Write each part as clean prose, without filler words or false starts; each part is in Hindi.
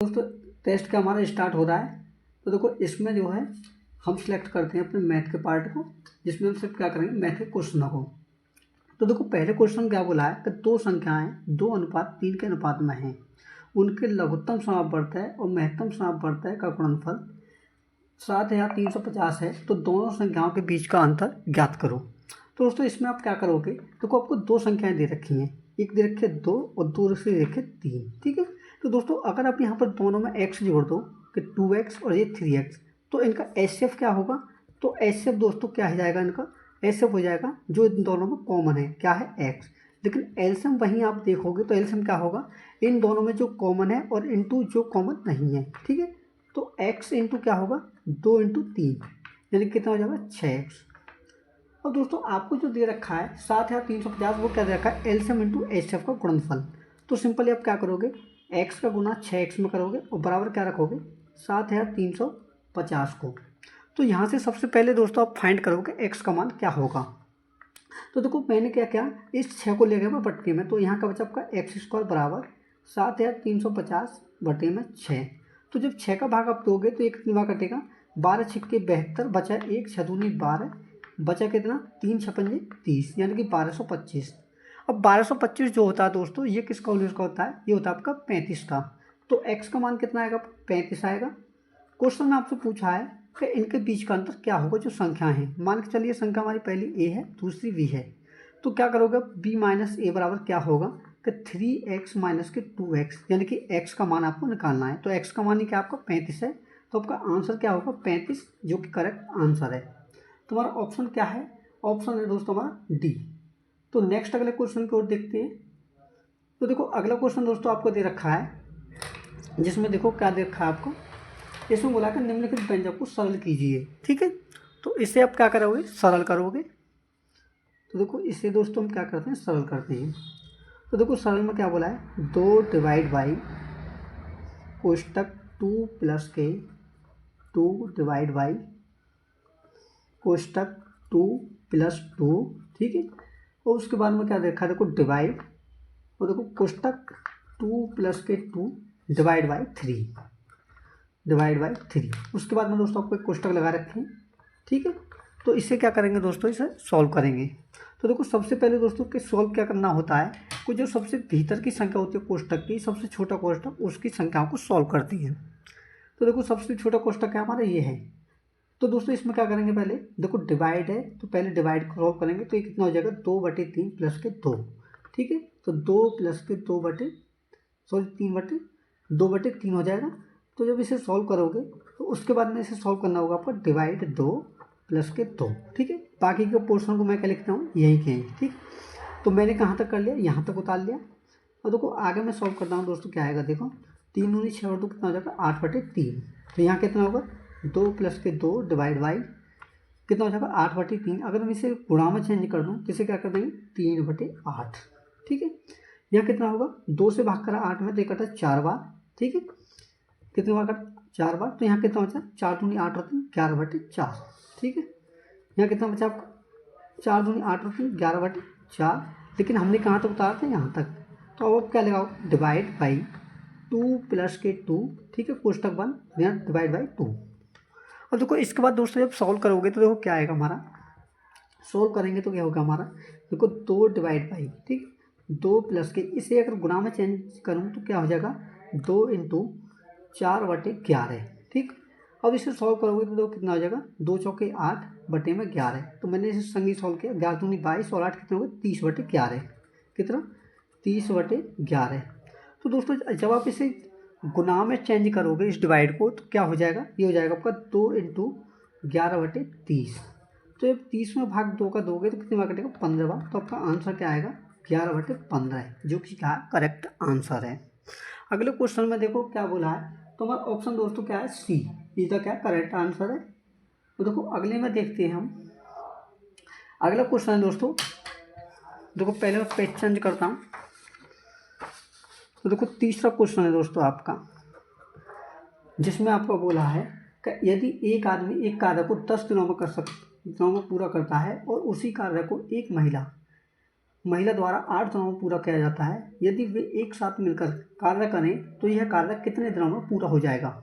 दोस्तों टेस्ट का हमारा स्टार्ट हो रहा है। तो देखो इसमें जो है हम सिलेक्ट करते हैं अपने मैथ के पार्ट को, जिसमें हम सिर्फ क्या करेंगे, मैथ के क्वेश्चनों को। तो देखो पहले क्वेश्चन क्या बोला है कि दो संख्याएं 2:3 के अनुपात में हैं, उनके लघुत्तम समापवर्त है और महत्तम समापवर्त है का गुणनफल 7350 है, तो दोनों संख्याओं के बीच का अंतर ज्ञात करो। तो दोस्तों इसमें आप क्या करोगे, देखो आपको दो संख्याएं दे रखी हैं, एक दे रखी है 2 और दूसरी दे रखी है 3, ठीक है। तो दोस्तों अगर आप यहाँ पर दोनों में x जोड़ दो कि 2x और ये 3x, तो इनका HCF क्या होगा, तो HCF दोस्तों क्या हो जाएगा, इनका HCF हो जाएगा जो इन दोनों में कॉमन है, क्या है x। लेकिन एलसीएम वहीं आप देखोगे तो एलसीएम क्या होगा, इन दोनों में जो कॉमन है और इंटू जो कॉमन नहीं है, ठीक है। तो x इंटू क्या होगा, 2 इंटू 3, यानी कितना हो जाएगा 6x। और दोस्तों आपको जो दे रखा है 7350, वो क्या दे रखा है, एलसीएम इंटू HCF का गुणनफल। तो सिंपली आप क्या करोगे, x का गुना 6x में करोगे और बराबर क्या रखोगे 7350 को। तो यहाँ से सबसे पहले दोस्तों आप फाइंड करोगे x का मान क्या होगा। तो देखो मैंने क्या किया, इस 6 को ले गया मैं बट्टे में, तो यहाँ का बचा आपका x² बराबर 7350 बटे में 6। तो जब 6 का भाग आप दोगे तो एक कितना कटेगा, 12 छिक्के 72, बचा 1 6 दूनी 12, बचा कितना 3 छप्पन 30, यानी कि 1225। अब 1225 जो होता है दोस्तों, ये किसका यूनिट का होता है, ये होता है आपका 35 का। तो x का मान कितना आएगा, 35 आएगा। क्वेश्चन में आपसे पूछा है कि इनके बीच का अंतर क्या होगा, जो संख्या है, मान के चलिए संख्या हमारी पहली a है, दूसरी b है। तो क्या करोगे, b माइनस ए बराबर क्या होगा कि 3x माइनस के 2x, यानी कि x का मान आपको निकालना है। तो x का मान ही क्या आपका 35 है, तो आपका आंसर क्या होगा 35, जो कि करेक्ट आंसर है। तुम्हारा ऑप्शन क्या है, ऑप्शन है दोस्तों हमारा डी। तो नेक्स्ट अगले क्वेश्चन की ओर देखते हैं। तो देखो अगला क्वेश्चन दोस्तों आपको दे रखा है, जिसमें देखो क्या दे रखा है आपको, इसमें बोला कि निम्नलिखित व्यंजक को सरल कीजिए, ठीक है। तो इसे आप क्या करोगे, सरल करोगे। तो देखो इसे दोस्तों हम क्या करते हैं, सरल करते हैं। तो देखो सरल में क्या बोला है, 2 डिवाइड बाई कोष्टक 2 प्लस के 2 डिवाइड बाई कोष्टक 2 प्लस 2, ठीक है। और उसके बाद में क्या देखा, देखो डिवाइड, और देखो कोष्टक 2 प्लस के 2 डिवाइड बाई 3, डिवाइड बाई 3। उसके बाद में दोस्तों आपको एक कोष्टक लगा रखे हैं, ठीक है। तो इसे क्या करेंगे दोस्तों, इसे सॉल्व करेंगे। तो देखो सबसे पहले दोस्तों कि सॉल्व क्या करना होता है, कुछ जो सबसे भीतर की संख्या होती है कोष्टक की, सबसे छोटा कोष्टक उसकी संख्याओं को सॉल्व करती है। तो देखो सबसे छोटा कोष्टक क्या हमारा ये है। तो दोस्तों इसमें क्या करेंगे, पहले देखो डिवाइड है, तो पहले डिवाइड को सॉल्व करेंगे, तो ये कितना हो जाएगा 2/3 प्लस के 2, ठीक है। तो 2 प्लस के 2/3 हो जाएगा। तो जब इसे सॉल्व करोगे तो उसके बाद में इसे सॉल्व करना होगा आपका डिवाइड 2 प्लस के 2, ठीक है। बाकी के पोर्शन को मैं क्या लिखता हूँ, यही के हैं, ठीक। तो मैंने कहाँ तक कर लिया, यहाँ तक उतार लिया। और देखो आगे मैं सॉल्व करता हूँ दोस्तों, क्या आएगा, देखो 3 दूनी 6 और 2 कितना हो जाएगा 8/3। तो यहाँ कितना होगा 2 प्लस के 2 डिवाइड बाई कितना हो जाएगा 8/3। अगर मैं इसे गुणा में चेंज कर दूँ तो इसे क्या कर देंगे 3/8, ठीक है। यहाँ कितना होगा, 2 से भाग करा 8 में, तो कटा 4 बार, ठीक है। कितने बार कटा 4 बार। तो यहाँ कितना बचा 4 दूनी 8 होती 11/4, ठीक है। यहाँ कितना बचा आपका 4 दूनी 8 होती 11/4, लेकिन हमने कहाँ तक उतारा था, यहाँ तक। तो अब क्या लगाओ, डिवाइड बाई 2 प्लस के 2, ठीक है, कोष्टक 1, यहाँ डिवाइड बाई 2। और देखो इसके बाद दोस्तों जब सॉल्व करोगे तो देखो क्या आएगा हमारा, सॉल्व करेंगे तो क्या होगा हमारा, देखो 2 डिवाइड बाई, ठीक, 2 प्लस के, इसे अगर गुणा में चेंज करूँ तो क्या हो जाएगा 2 इंटू 4/11, ठीक। अब इसे सॉल्व करोगे तो देखो कितना हो जाएगा 2 चौके 8 बटे में 11। तो मैंने इसे संगी सॉल्व किया, 11 दूनी 22 और 8 कितने हो गए 30/11, कितना 30/11। तो दोस्तों जब आप इसे गुना में चेंज करोगे इस डिवाइड को, तो क्या हो जाएगा, ये हो जाएगा आपका 2 इंटू 11/30। तो जब 30 में भाग 2 का दोगे तो कितने बार कटेगा 15 बार। तो आपका आंसर क्या आएगा 11/15 है, जो कि क्या करेक्ट आंसर है। अगले क्वेश्चन में देखो क्या बोला है, तो हमारा ऑप्शन दोस्तों क्या है सी, इसका क्या करेक्ट आंसर है। तो देखो अगले में देखते हैं हम, अगला क्वेश्चन है दोस्तों, देखो पहले मैं पेज चेंज करता हूँ। तो देखो तीसरा क्वेश्चन है दोस्तों आपका, जिसमें आपको बोला है कि यदि एक आदमी एक कार्य को 10 दिनों में पूरा करता है और उसी कार्य को एक महिला महिला द्वारा 8 दिनों में पूरा किया जाता है, यदि वे एक साथ मिलकर कार्य करें तो यह कार्य कितने दिनों में पूरा हो जाएगा।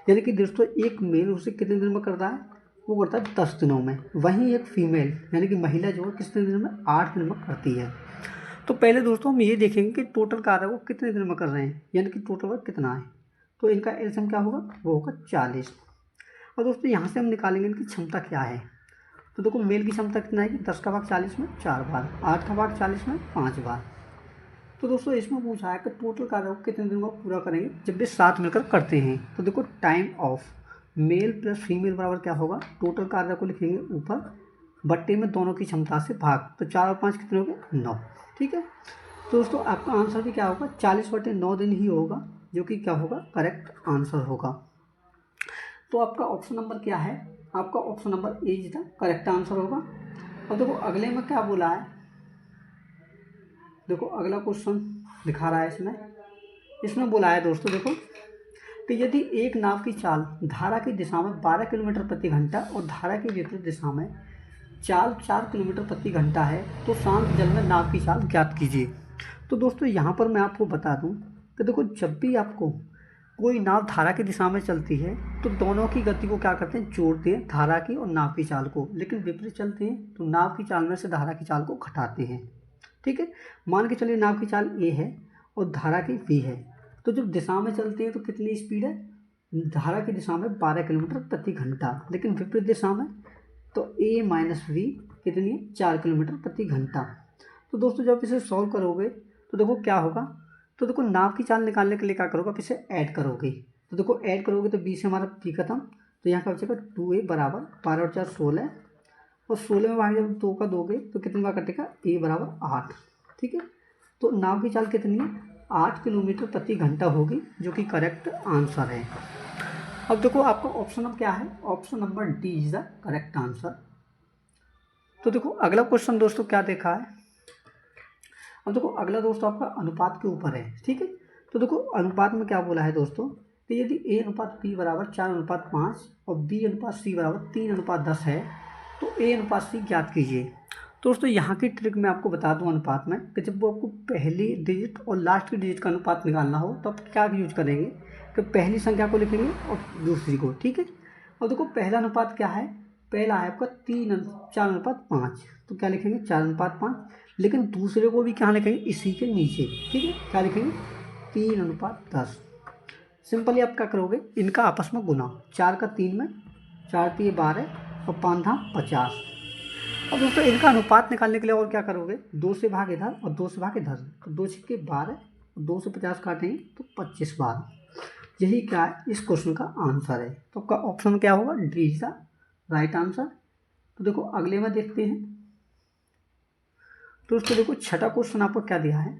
यानी कि दोस्तों एक मेल उसे कितने दिन में करता है, वो करता है 10 दिनों में। वहीं एक फीमेल यानी कि महिला जो है कितने दिन में, 8 दिन में करती है। तो पहले दोस्तों हम ये देखेंगे कि टोटल कार्य वो कितने दिन में कर रहे हैं, यानी कि टोटल वर्क कितना है। तो इनका एलसीएम क्या होगा, वो होगा 40। और दोस्तों यहाँ से हम निकालेंगे इनकी क्षमता क्या है। तो देखो मेल की क्षमता कितना है कि 10 का भाग 40 में 4 बार, 8 का भाग 40 में 5 बार। तो दोस्तों इसमें पूछा है कि टोटल कार्य को कितने दिन में पूरा करेंगे जब वे साथ मिलकर करते हैं। तो देखो time of male plus female बराबर क्या होगा, टोटल कार्य को लिखेंगे ऊपर बट्टे में दोनों की क्षमता से भाग, तो 4 और 5 कितने हो गए, 9। ठीक है, तो दोस्तों आपका आंसर भी क्या होगा, 40/9 दिन ही होगा, जो कि क्या होगा, करेक्ट आंसर होगा। तो आपका ऑप्शन नंबर क्या है, आपका option number A is the correct answer होगा। और देखो अगले में क्या बोला है, देखो अगला क्वेश्चन दिखा रहा है इसमें बोला है दोस्तों देखो कि यदि एक नाव की चाल धारा की दिशा में 12 किलोमीटर प्रति घंटा और धारा की विपरीत दिशा में चाल 4 किलोमीटर प्रति घंटा है तो शांत जल में नाव की चाल ज्ञात कीजिए। तो दोस्तों यहाँ पर मैं आपको बता दूँ कि देखो जब भी आपको कोई नाव धारा की दिशा में चलती है तो दोनों की गति को क्या करते हैं, जोड़ते हैं, धारा की और नाव की चाल को। लेकिन विपरीत चलते हैं तो नाव की चाल में से धारा की चाल को घटाते हैं। ठीक है, मान के चलिए नाव की चाल ए है और धारा की बी है, तो जब दिशा में चलते हैं तो कितनी स्पीड है, धारा की दिशा में 12 किलोमीटर प्रति घंटा, लेकिन विपरीत दिशा में तो ए माइनस वी कितनी है, 4 किलोमीटर प्रति घंटा। तो दोस्तों जब इसे सॉल्व करोगे तो देखो क्या होगा, तो देखो नाव की चाल निकालने के लिए क्या करोगे, आप इसे ऐड करोगे। तो देखो ऐड करोगे तो बी से हमारा पी खत्म, तो यहाँ का बचेगा 2a बराबर 12 और 4 16, और 16 में भाग जब 2 का दोगे तो कितनी बार कटेगा, a बराबर 8। ठीक है, तो नाव की चाल कितनी है, 8 किलोमीटर प्रति घंटा होगी, जो कि करेक्ट आंसर है। अब देखो आपका ऑप्शन नंबर क्या है, option number D is the correct answer. तो देखो अगला क्वेश्चन दोस्तों क्या देखा है, अब देखो अगला दोस्तों आपका अनुपात के ऊपर है। ठीक है, तो देखो अनुपात में क्या बोला है दोस्तों कि यदि a अनुपात b बराबर 4:5 और b अनुपात c बराबर 3:10 है तो a अनुपात c ज्ञात कीजिए। दोस्तों यहाँ की ट्रिक मैं आपको बता दूँ अनुपात में कि जब वो आपको पहली डिजिट और लास्ट की डिजिट का अनुपात निकालना हो तो आप क्या यूज करेंगे कि पहली संख्या को लिखेंगे और दूसरी को। ठीक है, और देखो पहला अनुपात क्या है, पहला है आपका 4:5, तो क्या लिखेंगे 4:5, लेकिन दूसरे को भी क्या लिखेंगे, इसी के नीचे। ठीक है, क्या लिखेंगे 3:10। सिंपली आप क्या करोगे, इनका आपस में गुना, 4 का 3 में, 4 3 12 और 5 50। अब दोस्तों इनका अनुपात निकालने के लिए और क्या करोगे, 2 से भाग इधर और 2 से भाग इधर, तो 2 छक्के 12 और 2 से 50 काटेंगे तो 25 बार। यही क्या है, इस क्वेश्चन का आंसर है। तो आपका ऑप्शन क्या होगा, D is the right answer. तो देखो अगले में देखते हैं दोस्तों, देखो छठा क्वेश्चन आपको क्या दिया है,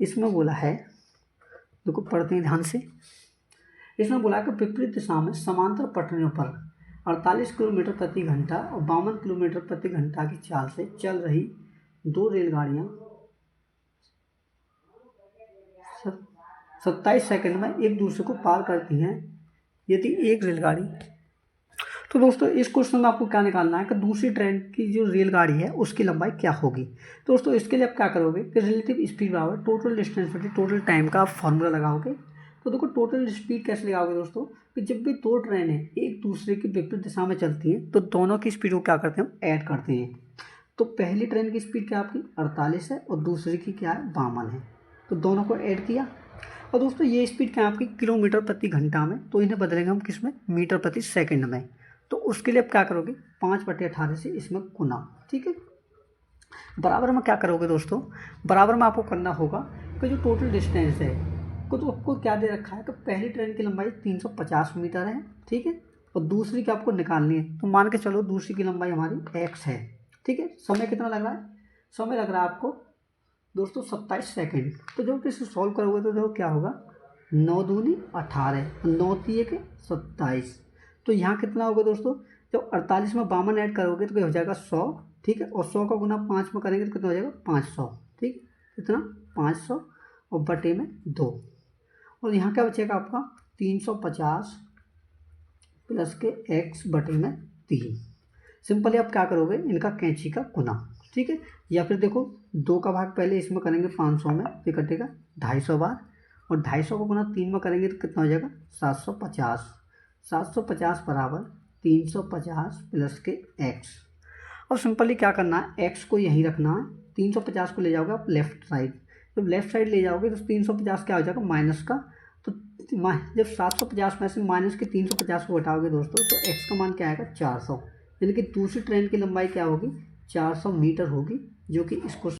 इसमें बोला है, देखो पढ़ते हैं ध्यान से। इसमें बोला है कि विपरीत दिशा में समांतर पटरियों पर 48 किलोमीटर प्रति घंटा और 52 किलोमीटर प्रति घंटा की चाल से चल रही 2 रेलगाड़ियाँ 27 सेकंड में एक दूसरे को पार करती हैं। यदि एक रेलगाड़ी, तो दोस्तों इस क्वेश्चन में आपको क्या निकालना है कि दूसरी ट्रेन की जो रेलगाड़ी है उसकी लंबाई क्या होगी। तो दोस्तों इसके लिए आप क्या करोगे कि रिलेटिव स्पीड बराबर टोटल डिस्टेंस बटे टोटल टाइम का आप फॉर्मूला लगाओगे। तो देखो टोटल स्पीड कैसे लगाओगे दोस्तों, कि जब भी 2 ट्रेनें एक दूसरे की विपरीत दिशा में चलती हैं तो दोनों की स्पीड को क्या करते हैं, हम ऐड करते हैं। तो पहली ट्रेन की स्पीड क्या आपकी 48 है और दूसरी की क्या है 52 है, तो दोनों को ऐड किया। और दोस्तों ये स्पीड क्या है आपकी किलोमीटर प्रति घंटा में, तो इन्हें बदलेंगे हम किस में, मीटर प्रति सेकंड में। तो उसके लिए आप क्या करोगे, 5/18 से इसमें गुना। ठीक है, बराबर में क्या करोगे दोस्तों, बराबर में आपको करना होगा कि जो टोटल डिस्टेंस है को, तो आपको क्या दे रखा है कि पहली ट्रेन की लंबाई 350 मीटर है। ठीक है, और दूसरी की आपको निकालनी है, तो मान के चलो दूसरी की लंबाई हमारी x है। ठीक है, समय कितना लग रहा है, समय लग रहा है आपको दोस्तों 27 सेकंड। तो जब इसे सॉल्व करोगे तो देखो क्या होगा, 9 दूनी 18, 9 3 27। तो यहाँ कितना होगा दोस्तों, जब 48 में 52 ऐड करोगे तो क्या हो जाएगा 100। ठीक है, और 100 का गुना 5 में करेंगे तो कितना हो जाएगा 500। ठीक, कितना 500 और बटे में 2, और यहाँ क्या बचेगा आपका 350 प्लस के x बटे में 3। सिंपली आप क्या करोगे, इनका कैंची का गुना। ठीक है। या फिर देखो 2 का भाग पहले इसमें करेंगे 500 में, तो कटेगा 250 बार, और 250 को गुना 3 में करेंगे तो कितना हो जाएगा 750। 750 बराबर 350 प्लस के एक्स। और सिंपली क्या करना है, एक्स को यहीं रखना है, 350 को ले जाओगे आप लेफ्ट साइड, जब लेफ्ट साइड ले जाओगे तो 350 क्या हो जाएगा माइनस का, तो जब 750 में से माइनस के 350 को हटाओगे दोस्तों, तो एक्स का मान क्या आएगा 400, यानी कि दूसरी ट्रेन की लंबाई क्या होगी 400 मीटर होगी, जो कि इसको